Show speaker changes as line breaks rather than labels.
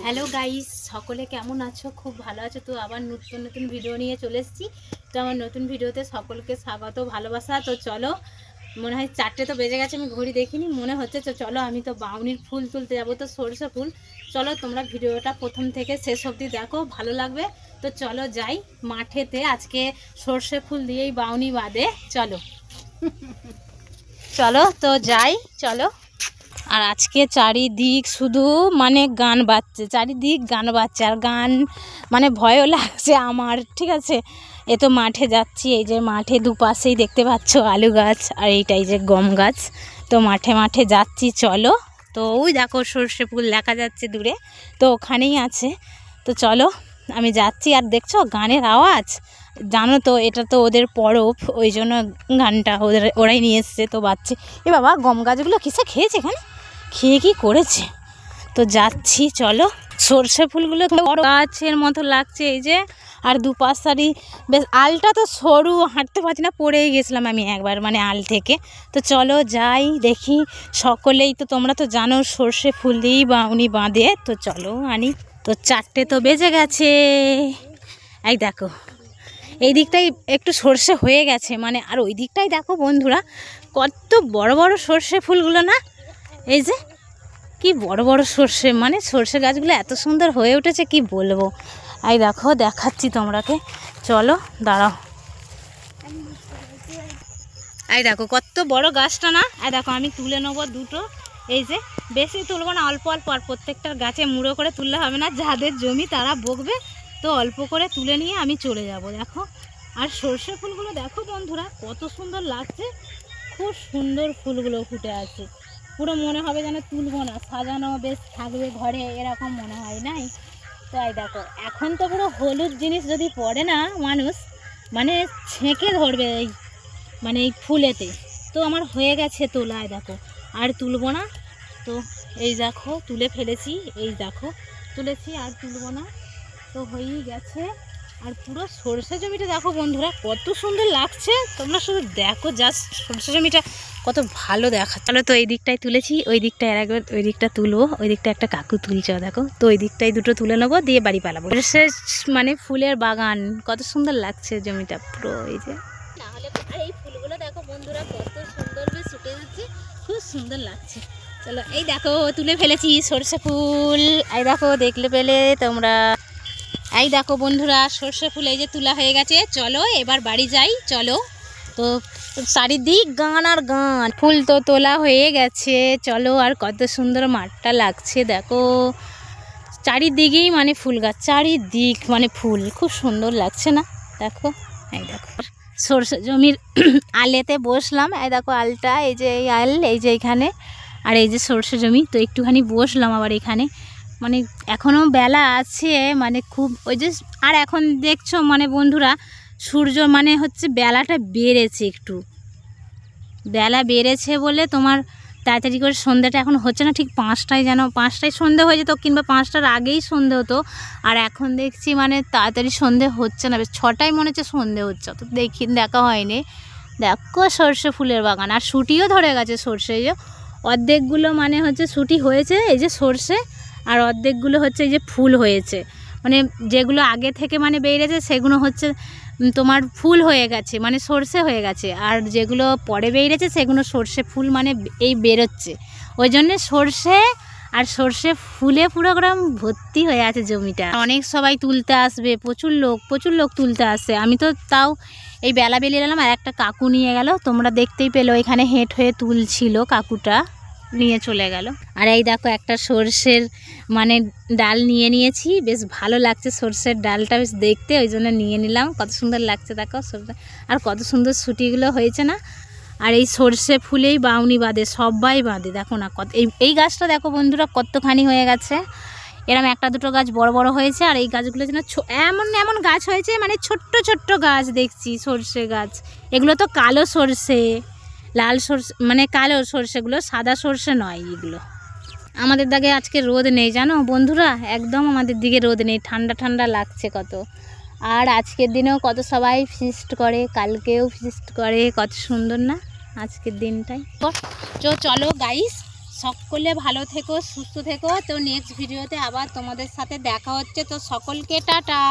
Hello guys, সকলে কেমন আছো? খুব ভালো আছো তো? আবার নতুন নতুন ভিডিও নিয়ে চলে এসেছি। তো আমার নতুন ভিডিওতে সকলকে স্বাগত, ভালোবাসা। তো চলো, মনে হয় 4টে তো বেজে গেছে, আমি ঘড়ি দেখিনি, মনে হচ্ছে। তো চলো, আমি তো বাউনির ফুল তুলতে যাবো, তো সরষে ফুল। চলো তোমরা ভিডিওটা প্রথম থেকে শেষ অবধি দেখো, ভালো লাগবে। তো চলো যাই মাঠেতে, আজকে সরষে ফুল দিয়েই বাউনি বাঁধে। চলো চলো তো যাই, চলো। আর আজকে চারিদিক শুধু মানে গান বাজছে, চারিদিক গান বাজছে, আর গান মানে ভয়ও লাগছে আমার, ঠিক আছে। এ তো মাঠে যাচ্ছি, এই যে মাঠে দুপাশেই দেখতে পাচ্ছ আলু গাছ, আর এইটাই যে গম গাছ। তো মাঠে মাঠে যাচ্ছি, চলো। তো ওই দেখো সর্ষে ফুল দেখা যাচ্ছে দূরে, তো ওখানেই আছে। তো চলো আমি যাচ্ছি। আর দেখছো গানের আওয়াজ, জানো তো এটা তো ওদের পরব, ওই জন্য গানটা ওরাই নিয়ে এসছে, তো বাজছে। এ বাবা, গম গাছগুলো কিসে খেয়েছে এখানে, খেয়ে কি করেছে। তো যাচ্ছি, চলো। সর্ষে ফুলগুলো বড় গাছের মতো লাগছে, এই যে। আর দুপাশারি বেশ, আলটা তো সরু, হাঁটতে পারছি না, পড়েই গেছিলাম আমি একবার, মানে আল থেকে। তো চলো যাই, দেখি। সকলেই তো তোমরা তো জানো সর্ষে ফুল দিয়েই বাউনি বাঁধে। তো চলো আনি। তো 4টে তো বেজে গেছে, এই দেখো এই দিকটাই একটু সর্ষে হয়ে গেছে, মানে। আর ওই দিকটাই দেখো বন্ধুরা, কত বড় বড় সর্ষে ফুলগুলো না, এই যে কি বড় বড় সর্ষে, মানে সর্ষে গাছগুলো এত সুন্দর হয়ে উঠেছে, কি বলবো। এই দেখো দেখাচ্ছি তোমাকে, চলো দাঁড়াও। এই দেখো কত বড় গাছটা না, এই দেখো আমি তুলে নেবো দুটো, এই যে। বেশি তুলবো না, অল্প অল্প, আর প্রত্যেকটার গাছে মুড়ো করে তুললে হবে না, যাদের জমি তারা বকবে। তো অল্প করে তুলে নিয়ে আমি চলে যাব, দেখো। আর সর্ষে ফুলগুলো দেখো বন্ধুরা, কত সুন্দর লাগছে, খুব সুন্দর ফুলগুলো ফুটে আছে। পুরো মনে হবে যেন তুলবো না, সাজানো বেশ থাকবে ঘরে, এরকম মনে হয় নাই। তো এই দেখো, এখন তো পুরো হলুদ জিনিস যদি পড়ে না মানুষ, মানে ছেঁকে ধরবে এই, মানে এই ফুলেতে। তো আমার হয়ে গেছে তোলায়, দেখো আর তুলবো না। তো এই দেখো তুলে ফেলেছি, এই দেখো তুলেছি, আর তুলবো না, তো হয়েই গেছে। আর পুরো সরষে জমিটা দেখো বন্ধুরা, কত সুন্দর লাগছে, তোমরা শুধু দেখো, জাস্ট সরষে জমিটা কত ভালো দেখা। চলো, তো এই দিকটাই তুলেছি, ওই দিকটায় একবার ওই দিকটা তুলবো, ওই দিকটা একটা কাকু তুলছে দেখো। তো ওই দিকটাই দুটো তুলে নেবো, দিয়ে বাড়ি পালাবো। সরষে মানে ফুলের বাগান, কত সুন্দর লাগছে জমিটা পুরো, এই যে। নাহলে এই ফুলগুলো দেখো বন্ধুরা, কত সুন্দর বেশ ফুটে যাচ্ছে, খুব সুন্দর লাগছে। চলো, এই দেখো তুলে ফেলেছি সরষে ফুল, এই দেখো দেখলে পেলে তোমরা। এই দেখো বন্ধুরা, সর্ষে ফুল এই যে তোলা হয়ে গেছে। চলো এবার বাড়ি যাই, চলো। তো চারিদিক গান আর গান, ফুল তো তোলা হয়ে গেছে, চলো। আর কত সুন্দর মাঠটা লাগছে দেখো, চারিদিকেই মানে ফুল গাছ, চারিদিক মানে ফুল, খুব সুন্দর লাগছে না, দেখো। এই দেখো সর্ষে জমির আলেতে বসলাম, এই দেখো আলটা, এই যে এই আল, এই যে এখানে, আর এই যে সর্ষে জমি। তো একটুখানি বসলাম আবার এখানে, মানে এখনও বেলা আছে, মানে খুব ওই যে। আর এখন দেখছো মানে বন্ধুরা, সূর্য মানে হচ্ছে বেলাটা বেড়েছে, একটু বেলা বেড়েছে বলে তোমার তাড়াতাড়ি করে সন্ধ্যাটা এখন হচ্ছে না, ঠিক 5টায়, যেন 5টায় সন্ধে হয়ে যেত, কিংবা 5টার আগেই সন্ধে হতো। আর এখন দেখছি মানে তাড়াতাড়ি সন্ধে হচ্ছে না, বেশ 6টায় মনে হচ্ছে সন্ধে হচ্ছে, তো দেখা হয়নি। দেখো সর্ষে ফুলের বাগান, আর শুটিও ধরে গেছে সর্ষে, যে অর্ধেকগুলো মানে হচ্ছে শুটি হয়েছে, এই যে সর্ষে, আর অর্ধেকগুলো হচ্ছে এই যে ফুল হয়েছে, মানে যেগুলো আগে থেকে মানে বেরিয়েছে সেগুলো হচ্ছে তোমার ফুল হয়ে গেছে, মানে সর্ষে হয়ে গেছে। আর যেগুলো পরে বেরিয়েছে সেগুলো সর্ষে ফুল মানে এই বেরোচ্ছে, ওই জন্যে সর্ষে আর সর্ষে ফুলে পুরো গ্রাম ভর্তি হয়ে আছে জমিটা। অনেক সবাই তুলতে আসবে, প্রচুর লোক তুলতে আসে। আমি তো তাও এই বেলা বেরিয়ে এলাম, আর একটা কাকু নিয়ে গেল, তোমরা দেখতেই পেলো, এখানে হেঁট হয়ে তুলছিল, কাকুটা নিয়ে চলে গেল। আর এই দেখো একটা সর্ষের মানে ডাল নিয়ে নিয়েছি, বেশ ভালো লাগছে সর্ষের ডালটা বেশ দেখতে, ওই জন্য নিয়ে নিলাম, কত সুন্দর লাগছে দেখো সর্ষে। আর কত সুন্দর শুটিগুলো হয়েছে না। আর এই সর্ষে ফুলেই বাউনি বাঁধে, সবাই বাঁধে, দেখো না কত। এই গাছটা দেখো বন্ধুরা কতখানি হয়ে গেছে, এরম একটা দুটো গাছ বড় বড় হয়েছে, আর এই গাছগুলো যেন এমন এমন গাছ হয়েছে, মানে ছোট্ট ছোট্ট গাছ দেখছি, সর্ষে গাছ। এগুলো তো কালো সর্ষে, লাল সর্ষে, মানে কালো সর্ষেগুলো, সাদা সর্ষে নয় এগুলো। আমাদের দিকে আজকে রোদ নেই জানো বন্ধুরা, একদম আমাদের দিকে রোদ নেই, ঠান্ডা ঠান্ডা লাগছে কত। আর আজকের দিনেও কত সবাই ফিস্ট করে, কালকেও ফিস্ট করে, কত সুন্দর না আজকের দিনটাই। তো চলো গাইস, সকলে ভালো থেকো, সুস্থ থেকো। তো নেক্সট ভিডিওতে আবার তোমাদের সাথে দেখা হচ্ছে। তো সকলকে টাটা।